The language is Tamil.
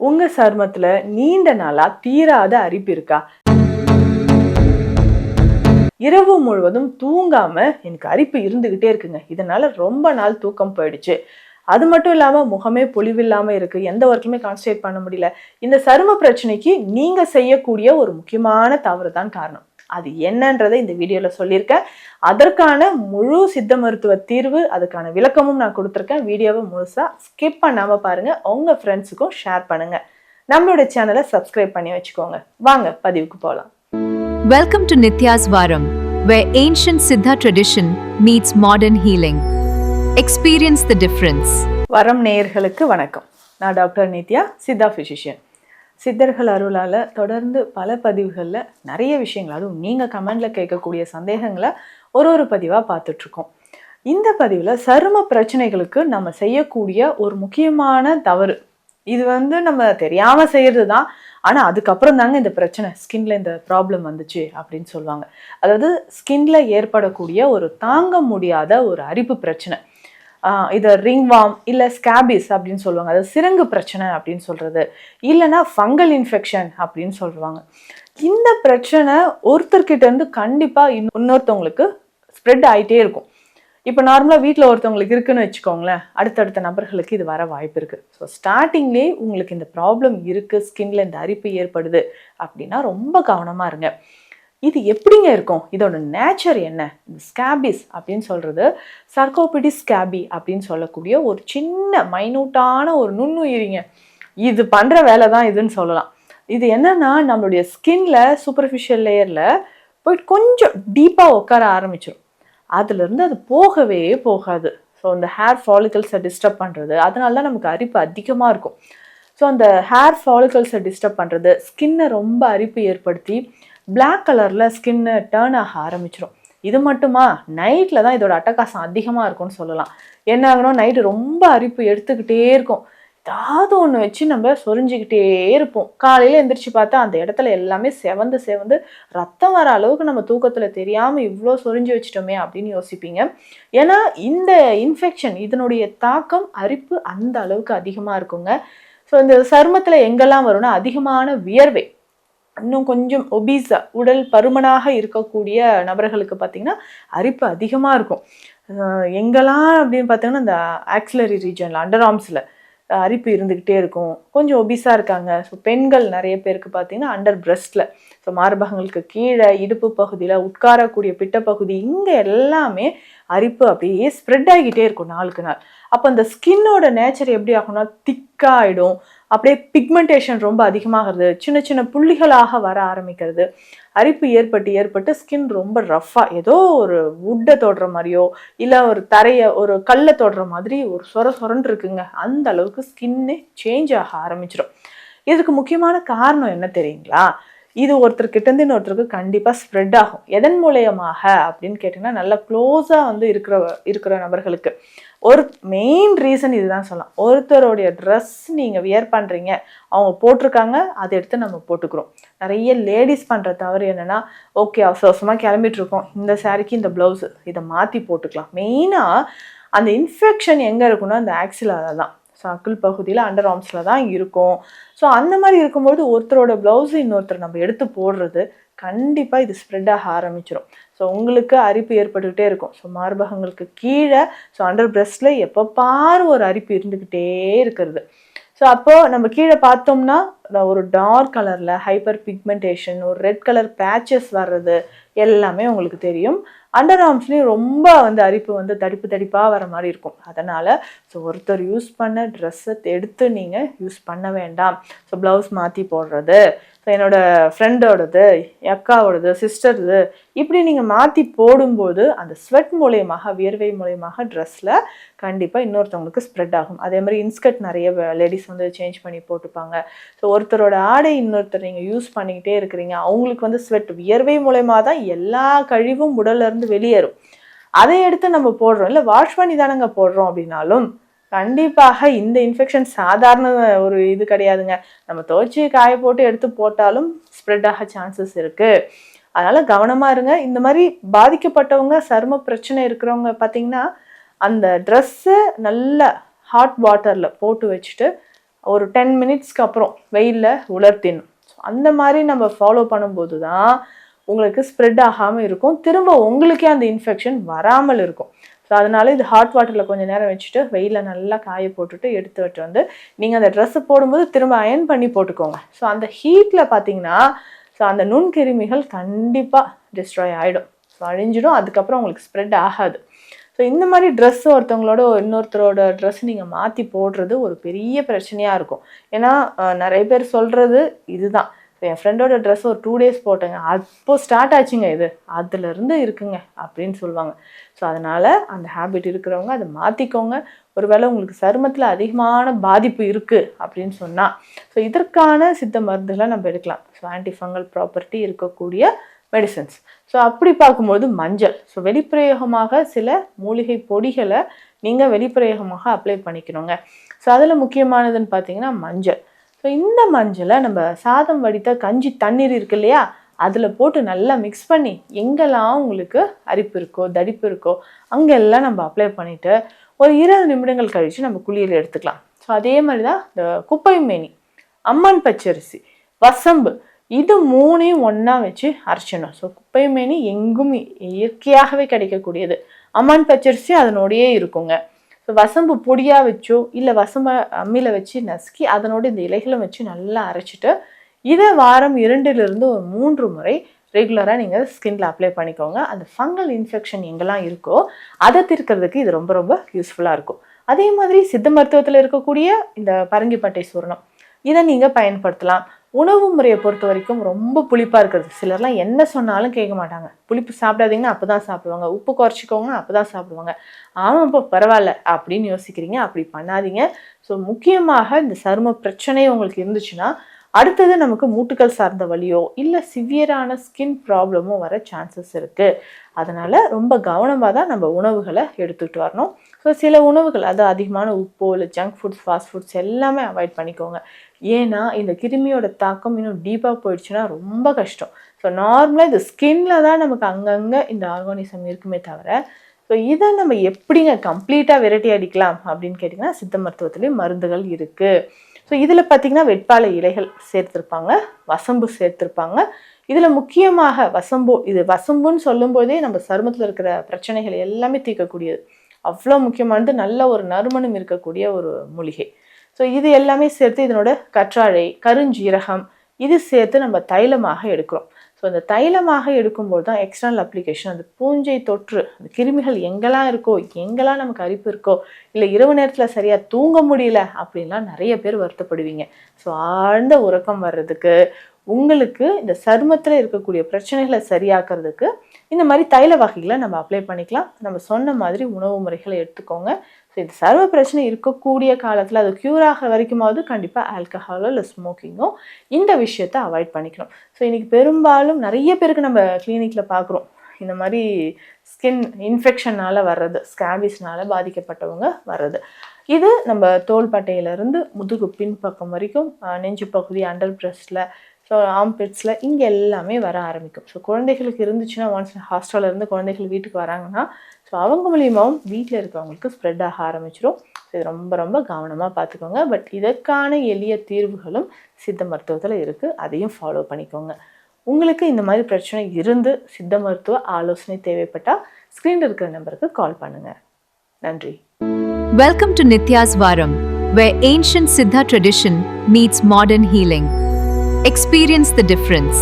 உங்க சருமத்துல நீண்ட நாளா தீராத அரிப்பு இருக்கா? இரவு முழுவதும் தூங்காம எனக்கு அரிப்பு இருந்துகிட்டே இருக்குங்க, இதனால ரொம்ப நாள் தூக்கம் போயிடுச்சு, அது மட்டும் இல்லாம முகமே பொலிவில்லாம இருக்கு, எந்த ஒர்க்குமே கான்சன்ட்ரேட் பண்ண முடியல, இந்த சரும பிரச்சனைக்கு நீங்க செய்யக்கூடிய ஒரு முக்கியமான தவறு தான் காரணம். அது என்னன்றதை இந்த வீடியோல சொல்லியிருக்கேன். அதற்கான முழு சித்த மருத்துவ தீர்வு, அதுக்கான விளக்கமும் நான் கொடுத்துருக்கேன். வீடியோவை முழுசா ஸ்கிப் பண்ணாம பாருங்க, உங்க ஃப்ரெண்ட்ஸுக்கும் ஷேர் பண்ணுங்க. நம்மளோட சேனலை சப்ஸ்கிரைப் பண்ணி வச்சுக்கோங்க. வாங்க பதிவுக்கு போகலாம். Welcome to Nitya's Varam, where ancient Siddha tradition meets modern healing. Experience the difference. வரம் நேயர்களுக்கு வணக்கம். நான் டாக்டர் நித்யா, சித்தா ஃபிசிஷியன். சித்தர்கள் அருளால் தொடர்ந்து பல பதிவுகளில் நிறைய விஷயங்கள், அதுவும் நீங்கள் கமெண்டில் கேட்கக்கூடிய சந்தேகங்களை ஒரு பதிவாக பார்த்துட்ருக்கோம். இந்த பதிவில் சரும பிரச்சனைகளுக்கு நம்ம செய்யக்கூடிய ஒரு முக்கியமான தவறு, இது நம்ம தெரியாமல் செய்கிறது தான், ஆனால் அதுக்கப்புறம் தாங்க இந்த பிரச்சனை, ஸ்கின்ல இந்த ப்ராப்ளம் வந்துச்சு அப்படின்னு சொல்லுவாங்க. அதாவது ஸ்கின்ல ஏற்படக்கூடிய ஒரு தாங்க முடியாத ஒரு அரிப்பு பிரச்சனை, இதை ரிங்வார்ம் இல்லை ஸ்கேபிஸ் அப்படின்னு சொல்லுவாங்க, அதாவது சிரங்கு பிரச்சனை அப்படின்னு சொல்கிறது, இல்லைன்னா ஃபங்கல் இன்ஃபெக்ஷன் அப்படின்னு சொல்லுவாங்க. இந்த பிரச்சனை ஒருத்தர்கிட்ட இருந்து கண்டிப்பாக இன்னொருத்தவங்களுக்கு ஸ்ப்ரெட் ஆகிட்டே இருக்கும். இப்போ நார்மலாக வீட்டில் ஒருத்தவங்களுக்கு இருக்குன்னு வச்சுக்கோங்களேன், அடுத்தடுத்த நபர்களுக்கு இது வர வாய்ப்பு இருக்குது. ஸோ ஸ்டார்டிங்லேயே உங்களுக்கு இந்த ப்ராப்ளம் இருக்குது, ஸ்கின்ல இந்த அரிப்பு ஏற்படுது அப்படின்னா ரொம்ப கவனமாக இருங்க. இது எப்படிங்க இருக்கும், இதோட நேச்சர் என்ன? இந்த ஸ்கேபிஸ் அப்படின்னு சொல்கிறது சர்கோபிடிஸ் ஸ்கேபி அப்படின்னு சொல்லக்கூடிய ஒரு சின்ன மைனூட்டான ஒரு நுண்ணுயிரிங்க. இது பண்ணுற வேலை தான் இதுன்னு சொல்லலாம். இது என்னன்னா நம்மளுடைய ஸ்கின்ல சூப்பர்ஃபிஷியல் லேயரில் போயிட்டு கொஞ்சம் டீப்பாக உட்கார ஆரம்பிச்சிடும். அதுலேருந்து அது போகவே போகாது. ஸோ அந்த ஹேர் ஃபாலிகல்ஸை டிஸ்டர்ப் பண்ணுறது, அதனால தான் நமக்கு அரிப்பு அதிகமாக இருக்கும். ஸோ அந்த ஹேர் ஃபாலிகல்ஸை டிஸ்டர்ப் பண்ணுறது ஸ்கின்னை ரொம்ப அரிப்பு ஏற்படுத்தி பிளாக் கலரில் ஸ்கின்னு டேர்ன் ஆக ஆரம்பிச்சிடும். இது மட்டுமா, நைட்டில் தான் இதோட அட்டகாசம் அதிகமாக இருக்கும்னு சொல்லலாம். என்ன ஆகணும், நைட்டு ரொம்ப அரிப்பு எடுத்துக்கிட்டே இருக்கும், ஏதாவது ஒன்று வச்சு நம்ம சொரிஞ்சிக்கிட்டே இருப்போம். காலையில் எந்திரிச்சு பார்த்தா அந்த இடத்துல எல்லாமே செவந்து செவந்து ரத்தம் வர அளவுக்கு நம்ம தூக்கத்தில் தெரியாமல் இவ்வளோ சொரிஞ்சு வச்சிட்டோமே அப்படின்னு யோசிப்பீங்க. ஏன்னா இந்த இன்ஃபெக்ஷன், இதனுடைய தாக்கம் அரிப்பு அந்த அளவுக்கு அதிகமாக இருக்குங்க. ஸோ இந்த சருமத்தில் எங்கெல்லாம் வரும்னா, அதிகமான வியர்வை, இன்னும் கொஞ்சம் ஒபீஸா உடல் பருமனாக இருக்கக்கூடிய நபர்களுக்கு பார்த்திங்கன்னா அரிப்பு அதிகமாக இருக்கும். எங்கெல்லாம் அப்படின்னு பார்த்தீங்கன்னா இந்த ஆக்சிலரி ரீஜனில், அண்டர் ஆர்ம்ஸில் அரிப்பு இருந்துக்கிட்டே இருக்கும். கொஞ்சம் ஒபிஸாக இருக்காங்க, ஸோ பெண்கள் நிறைய பேருக்கு பார்த்திங்கன்னா அண்டர் பிரெஸ்ட்டில், ஸோ மார்பகங்களுக்கு கீழே இடுப்பு பகுதியில் உட்காரக்கூடிய பிட்டப்பகுதி, இங்கே எல்லாமே அரிப்பு அப்படியே ஸ்ப்ரெட் ஆகிக்கிட்டே இருக்கும் நாளுக்கு நாள். அப்போ அந்த ஸ்கின்னோட நேச்சர் எப்படி ஆகும்னா திக்காக ஆகிடும், அப்படியே பிக்மெண்டேஷன் ரொம்ப அதிகமாகிறது, சின்ன சின்ன புள்ளிகளாக வர ஆரம்பிக்கிறது, அரிப்பு ஏற்பட்டு ஏற்பட்டு ஸ்கின் ரொம்ப ரஃப்பாக ஏதோ ஒரு வுட்டை தொடுற மாதிரியோ இல்லை ஒரு தரையை ஒரு கல்லை தொடுற மாதிரி ஒரு சொரன்னு இருக்குங்க. அந்த அளவுக்கு ஸ்கின்னே சேஞ்ச் ஆக ஆரம்பிச்சிடும். இதுக்கு முக்கியமான காரணம் என்ன தெரியுங்களா? இது ஒருத்தர்கிட்டேருந்து இன்னொருத்தருக்கு கண்டிப்பாக ஸ்ப்ரெட் ஆகும். எதன் மூலயமாக அப்படின்னு கேட்டிங்கன்னா, நல்லா க்ளோஸாக இருக்கிற நபர்களுக்கு ஒரு மெயின் ரீசன் இதுதான் சொல்லலாம். ஒருத்தருடைய ட்ரெஸ் நீங்கள் வியர் பண்ணுறீங்க, அவங்க போட்டிருக்காங்க, அதை எடுத்து நம்ம போட்டுக்கிறோம். நிறைய லேடிஸ் பண்ணுற தவறு என்னென்னா, ஓகே அவசரமாக கிளம்பிட்டு இருக்கோம், இந்த சாரிக்கு இந்த ப்ளவுஸு இதை மாற்றி போட்டுக்கலாம். மெயினாக அந்த இன்ஃபெக்ஷன் எங்கே இருக்குன்னா அந்த ஆக்சிலால தான், அக்கிள் பகுதியில் அண்டர் ஆர்ம்ஸில் தான் இருக்கும். ஸோ அந்த மாதிரி இருக்கும்போது ஒருத்தரோட ப்ளவுஸு இன்னொருத்தர் நம்ம எடுத்து போடுறது கண்டிப்பாக இது ஸ்ப்ரெட் ஆக ஆரம்பிச்சிடும். ஸோ உங்களுக்கு அரிப்பு ஏற்பட்டுக்கிட்டே இருக்கும். ஸோ மார்பகங்களுக்கு கீழே, ஸோ அண்டர் பிரெஸ்ட்டில் எப்போ பாரு ஒரு அரிப்பு இருந்துக்கிட்டே இருக்கிறது. ஸோ அப்போது நம்ம கீழே பார்த்தோம்னா ஒரு டார்க் கலரில் ஹைப்பர் பிக்மெண்டேஷன், ஒரு ரெட் கலர் பேச்சஸ் வர்றது எல்லாமே உங்களுக்கு தெரியும். அண்டர் ஆர்ம்ஸ்லேயும் ரொம்ப அரிப்பு தடிப்பாக வர மாதிரி இருக்கும். அதனால் ஸோ ஒருத்தர் யூஸ் பண்ண ட்ரெஸ்ஸை எடுத்து நீங்கள் யூஸ் பண்ண வேண்டாம். ஸோ ப்ளவுஸ் மாற்றி போடுறது, ஸோ என்னோடய ஃப்ரெண்டோடது, அக்காவோடது, சிஸ்டர்து, இப்படி நீங்கள் மாற்றி போடும்போது அந்த ஸ்வெட் மூலயமாக, வியர்வை மூலயமாக ட்ரெஸ்ஸில் கண்டிப்பாக இன்னொருத்தவங்களுக்கு ஸ்ப்ரெட் ஆகும். அதே மாதிரி இன்ஸ்கர்ட் நிறைய லேடிஸ் சேஞ்ச் பண்ணி போட்டுப்பாங்க. ஸோ ஒருத்தரோட ஆடை இன்னொருத்தர் நீங்கள் யூஸ் பண்ணிக்கிட்டே இருக்கிறீங்க, அவங்களுக்கு ஸ்வெட் வியர்வை மூலயமா தான் எல்லா கழிவும் உடல்லேருந்து வெளியேறும். அதை எடுத்து நம்ம போடுறோம், இல்லை வாஷ் பண்ணி தானங்க போடுறோம் அப்படின்னாலும் கண்டிப்பாக இந்த இன்ஃபெக்ஷன் சாதாரண ஒரு இது கிடையாதுங்க. நம்ம துவைச்சி காய போட்டு எடுத்து போட்டாலும் ஸ்ப்ரெட் ஆக சான்சஸ் இருக்குது. அதனால் கவனமாக இருங்க. இந்த மாதிரி பாதிக்கப்பட்டவங்க, சரும பிரச்சனை இருக்கிறவங்க பார்த்திங்கன்னா அந்த ட்ரெஸ்ஸை நல்ல ஹாட் வாட்டரில் போட்டு வச்சுட்டு ஒரு 10 மினிட்ஸ்க்கு அப்புறம் வெயிலில் உலர்த்திடணும். ஸோ அந்த மாதிரி நம்ம ஃபாலோ பண்ணும்போது தான் உங்களுக்கு ஸ்ப்ரெட் ஆகாமல் இருக்கும், திரும்ப உங்களுக்கே அந்த இன்ஃபெக்ஷன் வராமல் இருக்கும். ஸோ அதனால இது ஹாட் வாட்டரில் கொஞ்சம் நேரம் வச்சுட்டு வெயிலில் நல்லா காய போட்டுட்டு எடுத்துகிட்டு வந்து நீங்கள் அந்த ட்ரெஸ்ஸு போடும்போது திரும்ப அயன் பண்ணி போட்டுக்கோங்க. ஸோ அந்த ஹீட்டில் பார்த்தீங்கன்னா ஸோ அந்த நுண்கிருமிகள் கண்டிப்பாக டிஸ்ட்ராய் ஆகிடும், ஸோ அழிஞ்சிடும், அதுக்கப்புறம் உங்களுக்கு ஸ்ப்ரெட் ஆகாது. ஸோ இந்த மாதிரி ட்ரெஸ்ஸு ஒருத்தவங்களோட இன்னொருத்தரோட ட்ரெஸ் நீங்கள் மாற்றி போடுறது ஒரு பெரிய பிரச்சனையாக இருக்கும். ஏன்னா நிறைய பேர் சொல்கிறது இதுதான், என் ஃப்ரெண்டோட ட்ரெஸ் ஒரு 2 days போட்டேங்க, அப்போது ஸ்டார்ட் ஆச்சுங்க, இது அதுலேருந்து இருக்குங்க அப்படின்னு சொல்லுவாங்க. ஸோ அதனால் அந்த ஹேபிட் இருக்கிறவங்க அதை மாற்றிக்கோங்க. ஒருவேளை உங்களுக்கு சருமத்தில் அதிகமான பாதிப்பு இருக்குது அப்படின்னு சொன்னால் ஸோ இதற்கான சித்த மருந்துகளை நம்ம எடுக்கலாம். ஸோ ஆன்டிஃபங்கல் ப்ராப்பர்ட்டி இருக்கக்கூடிய மெடிசன்ஸ். ஸோ அப்படி பார்க்கும்போது மஞ்சள், ஸோ வெளிப்பிரயோகமாக சில மூலிகை பொடிகளை நீங்கள் வெளிப்பிரயோகமாக அப்ளை பண்ணிக்கணுங்க. ஸோ அதில் முக்கியமானதுன்னு பார்த்தீங்கன்னா மஞ்சள். ஸோ இந்த மஞ்சளை நம்ம சாதம் வடித்த கஞ்சி தண்ணீர் இருக்கு இல்லையா, அதில் போட்டு நல்லா மிக்ஸ் பண்ணி எங்கெல்லாம் உங்களுக்கு அரிப்பு இருக்கோ தடிப்பு இருக்கோ அங்கெல்லாம் நம்ம அப்ளை பண்ணிவிட்டு ஒரு 20 நிமிடங்கள் கழித்து நம்ம குளியல் எடுத்துக்கலாம். ஸோ அதே மாதிரி தான் இந்த குப்பை மேனி, அம்மன் பச்சரிசி, வசம்பு, இது 3ஐயும் ஒன்றா வச்சு அரைச்சிடணும். ஸோ குப்பை மேனி எங்கும் இயற்கையாகவே கிடைக்கக்கூடியது, அம்மன் பச்சரிசி அதனோடையே இருக்குங்க. ஸோ வசம்பு பொடியாக வச்சோ இல்லை வசம்பை அம்மியில் வச்சு நசுக்கி அதனோட இந்த இலைகளும் வச்சு நல்லா அரைச்சிட்டு இதை வாரம் 2லிருந்து ஒரு 3 முறை ரெகுலராக நீங்கள் ஸ்கின்ல அப்ளை பண்ணிக்கோங்க. அந்த ஃபங்கல் இன்ஃபெக்ஷன் எங்கெல்லாம் இருக்கோ அதை தீர்க்கிறதுக்கு இது ரொம்ப ரொம்ப யூஸ்ஃபுல்லாக இருக்கும். அதே மாதிரி சித்த மருத்துவத்தில் இருக்கக்கூடிய இந்த பரங்கிப்பட்டை சூரணம், இதை நீங்கள் பயன்படுத்தலாம். உணவு முறையை பொறுத்த வரைக்கும் ரொம்ப புளிப்பாக இருக்கிறது, சிலர்லாம் என்ன சொன்னாலும் கேட்க மாட்டாங்க. புளிப்பு சாப்பிடாதீங்கன்னா அப்போ தான் சாப்பிடுவாங்க, உப்பு குறைச்சிக்கோங்க அப்போ தான் சாப்பிடுவாங்க. ஆமாம் இப்போ பரவாயில்ல அப்படின்னு யோசிக்கிறீங்க, அப்படி பண்ணாதீங்க. ஸோ முக்கியமாக இந்த சரும பிரச்சனை உங்களுக்கு இருந்துச்சுன்னா அடுத்தது நமக்கு மூட்டுக்கள் சார்ந்த வலியோ இல்லை சிவியரான ஸ்கின் ப்ராப்ளமோ வர சான்சஸ் இருக்குது. அதனால் ரொம்ப கவனமாக தான் நம்ம உணவுகளை எடுத்துகிட்டு வரணும். ஸோ சில உணவுகள், அது அதிகமான உப்போ இல்லை ஜங்க் ஃபுட்ஸ், ஃபாஸ்ட் ஃபுட்ஸ் எல்லாமே அவாய்ட் பண்ணிக்கோங்க. ஏன்னா இந்த கிருமியோட தாக்கம் இன்னும் டீப்பாக போயிடுச்சுன்னா ரொம்ப கஷ்டம். ஸோ நார்மலாக இது ஸ்கின்ல தான் நமக்கு அங்கங்கே இந்த ஆர்கானிசம் இருக்குமே தவிர, ஸோ இதை நம்ம எப்படிங்க கம்ப்ளீட்டாக விரட்டி அடிக்கலாம் அப்படின்னு கேட்டிங்கன்னா சித்த மருத்துவத்துலேயும் மருந்துகள் இருக்குது. ஸோ இதில் பார்த்திங்கன்னா வெட்பாலை இலைகள் சேர்த்துருப்பாங்க, வசம்பு சேர்த்துருப்பாங்க. இதில் முக்கியமாக வசம்பு, இது வசம்புன்னு சொல்லும்போதே நம்ம சருமத்தில் இருக்கிற பிரச்சனைகள் எல்லாமே தீர்க்கக்கூடியது, அவ்வளோ முக்கியமானது, நல்ல ஒரு நறுமணம் இருக்கக்கூடிய ஒரு மூலிகை. ஸோ இது எல்லாமே சேர்த்து இதனோட கற்றாழை, கருஞ்சீரகம் இது சேர்த்து நம்ம தைலமாக எடுக்கிறோம். ஸோ அந்த தைலமாக எடுக்கும்போது தான் எக்ஸ்டர்னல் அப்ளிகேஷன், அந்த பூஞ்சை தொற்று, அந்த கிருமிகள் எங்கெல்லாம் இருக்கோ, எங்கெல்லாம் நமக்கு அரிப்பு இருக்கோ, இல்லை இரவு நேரத்தில் சரியாக தூங்க முடியல அப்படின்லாம் நிறைய பேர் வருத்தப்படுவீங்க. ஸோ ஆழ்ந்த உறக்கம் வர்றதுக்கு, உங்களுக்கு இந்த சருமத்தில் இருக்கக்கூடிய பிரச்சனைகளை சரியாக்குறதுக்கு இந்த மாதிரி தைல வகைகளை நம்ம அப்ளை பண்ணிக்கலாம். நம்ம சொன்ன மாதிரி உணவு முறைகளை எடுத்துக்கோங்க. ஸோ இந்த சரும பிரச்சனை இருக்கக்கூடிய காலத்தில் அது க்யூர் ஆகிற வரைக்குமாவது கண்டிப்பாக ஆல்கஹாலோ இல்லை ஸ்மோக்கிங்கோ இந்த விஷயத்தை அவாய்ட் பண்ணிக்கணும். ஸோ இன்றைக்கி பெரும்பாலும் நிறைய பேருக்கு நம்ம கிளினிக்கில் பார்க்குறோம் இந்த மாதிரி ஸ்கின் இன்ஃபெக்ஷனால் வர்றது, ஸ்கேபிஸ்னால் பாதிக்கப்பட்டவங்க வர்றது. இது நம்ம தோள்பட்டையிலேருந்து முதுகு பின்பக்கம் வரைக்கும், நெஞ்சு பகுதி, அண்டர் பிரஸ்டில், ஸோ ஆம்பிட்ஸில் இங்கே எல்லாமே வர ஆரம்பிக்கும். ஸோ குழந்தைகளுக்கு இருந்துச்சுன்னா, ஒன்ஸ் ஹாஸ்டலில் குழந்தைகள் வீட்டுக்கு வராங்கன்னா ஸோ அவங்க மூலியமாகவும் வீட்டில் இருக்கிறவங்களுக்கு ஸ்ப்ரெட் ஆக ஆரம்பிச்சிடும். ஸோ இது ரொம்ப ரொம்ப கவனமாக பார்த்துக்கோங்க. பட் இதற்கான எளிய தீர்வுகளும் சித்த மருத்துவத்தில் இருக்குது, அதையும் ஃபாலோ பண்ணிக்கோங்க. உங்களுக்கு இந்த மாதிரி பிரச்சனை இருந்து சித்த மருத்துவ ஆலோசனை தேவைப்பட்டால் ஸ்க்ரீனில் இருக்கிற நம்பருக்கு கால் பண்ணுங்கள். நன்றி. Welcome to Nitya's Varam, where ancient Siddha tradition meets modern healing. Experience the difference.